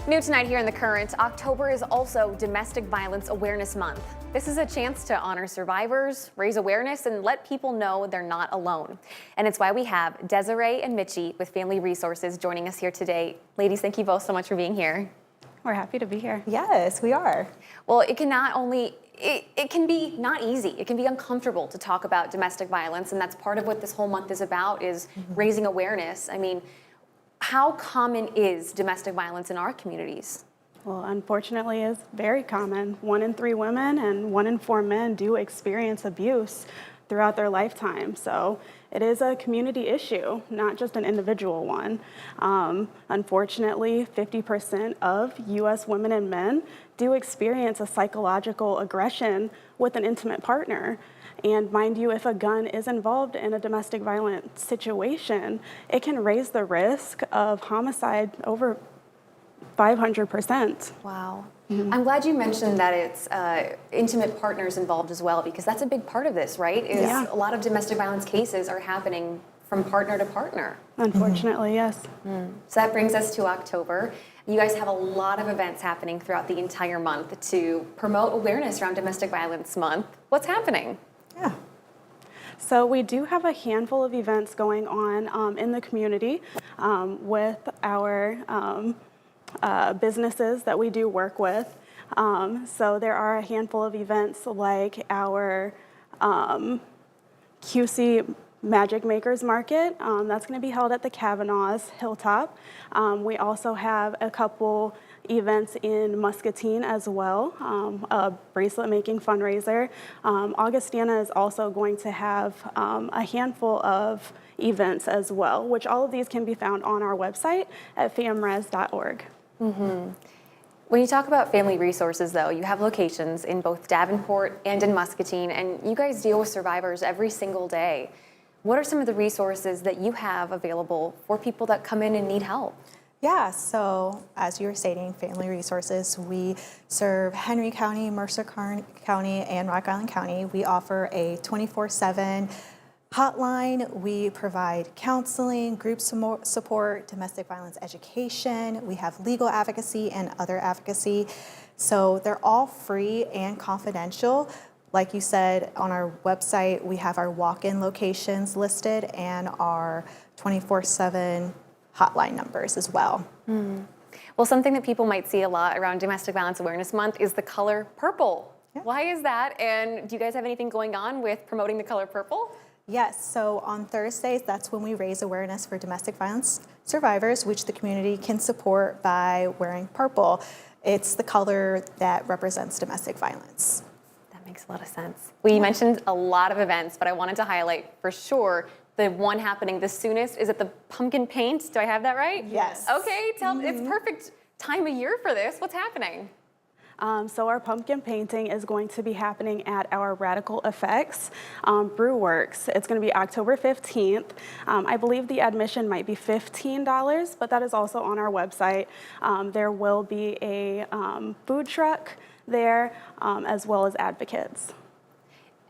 New tonight here in The Current, October is also Domestic Violence Awareness Month. This is a chance to honor survivors, raise awareness, and let people know they're not alone. And it's why we have Desiree and Mitchie with Family Resources joining us here today. Ladies, thank you both so much for being here. We're happy to be here. Yes, we are. Well, it can be not easy. It can be uncomfortable to talk about domestic violence, and that's part of what this whole month is about, is raising awareness. I mean, how common is domestic violence in our communities? Well, unfortunately, it's very common. 1 in 3 women and 1 in 4 men do experience abuse throughout their lifetime. So it is a community issue, not just an individual one. Unfortunately, 50% of U.S. women and men do experience a psychological aggression with an intimate partner. And mind you, if a gun is involved in a domestic violence situation, it can raise the risk of homicide over 500%. Wow. I'm glad you mentioned that it's intimate partners involved as well, because that's a big part of this, right? Yeah. A lot of domestic violence cases are happening from partner to partner. Unfortunately, yes. So that brings us to October. You guys have a lot of events happening throughout the entire month to promote awareness around Domestic Violence Month. What's happening? Yeah. So we do have a handful of events going on in the community with our businesses that we do work with. So there are a handful of events like our QC Magic Makers Market. That's going to be held at the Kavanaugh's Hilltop. We also have a couple events in Muscatine as well, a bracelet making fundraiser. Augustana is also going to have a handful of events as well, which all of these can be found on our website at famres.org. When you talk about Family Resources, though, you have locations in both Davenport and in Muscatine, and you guys deal with survivors every single day. What are some of the resources that you have available for people that come in and need help? Yeah, so as you were stating, Family Resources, we serve Henry County, Mercer County, and Rock Island County. We offer a 24/7 hotline. We provide counseling, group support, domestic violence education. We have legal advocacy and other advocacy. So they're all free and confidential. Like you said, on our website, we have our walk-in locations listed and our 24/7 hotline numbers as well. Well, something that people might see a lot around Domestic Violence Awareness Month is the color purple. Yeah. Why is that? And do you guys have anything going on with promoting the color purple? Yes, so on Thursdays, that's when we raise awareness for domestic violence survivors, which the community can support by wearing purple. It's the color that represents domestic violence. That makes a lot of sense. We mentioned a lot of events, but I wanted to highlight for sure the one happening the soonest. Is it the pumpkin paint? Do I have that right? Yes. Okay, it's perfect time of year for this. What's happening? So our pumpkin painting is going to be happening at our Radical Effects Brew Works. It's going to be October 15th. I believe the admission might be $15, but that is also on our website. There will be a food truck there, as well as advocates.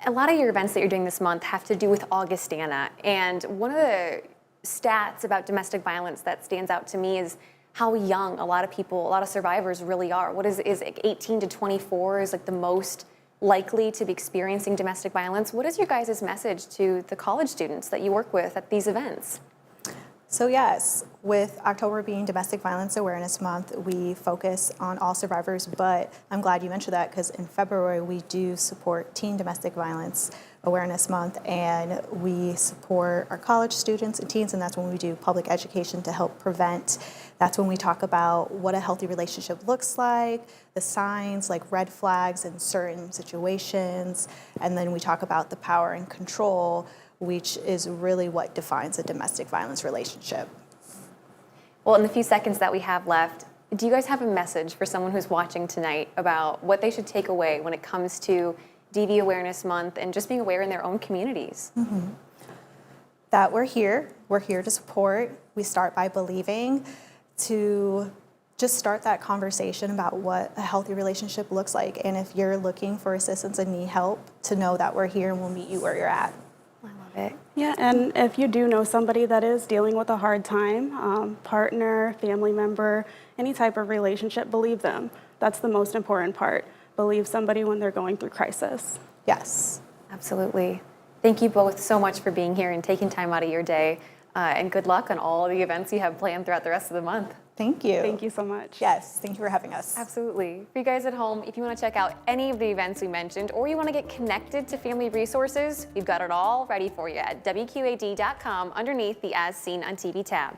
A lot of your events that you're doing this month have to do with Augustana, and one of the stats about domestic violence that stands out to me is how young a lot of survivors really are. What is 18 to 24 is like the most likely to be experiencing domestic violence. What is your guys' message to the college students that you work with at these events? So yes, with October being Domestic Violence Awareness Month, we focus on all survivors, but I'm glad you mentioned that because in February we do support Teen Domestic Violence Awareness Month, and we support our college students and teens, and that's when we do public education to help prevent. That's when we talk about what a healthy relationship looks like, the signs like red flags in certain situations, and then we talk about the power and control, which is really what defines a domestic violence relationship. Well, in the few seconds that we have left, do you guys have a message for someone who's watching tonight about what they should take away when it comes to DV Awareness Month and just being aware in their own communities? That we're here to support. We start by believing, to just start that conversation about what a healthy relationship looks like. And if you're looking for assistance and need help, to know that we're here and we'll meet you where you're at. I love Love it. Yeah, and if you do know somebody that is dealing with a hard time, partner, family member, any type of relationship, believe them. That's the most important part. Believe somebody when they're going through crisis. Yes. Absolutely. Thank you both so much for being here and taking time out of your day. And good luck on all the events you have planned throughout the rest of the month. Thank you. Thank you so much. Yes, thank you for having us. Absolutely. For you guys at home, if you want to check out any of the events we mentioned or you want to get connected to Family Resources, we've got it all ready for you at WQAD.com underneath the As Seen on TV tab.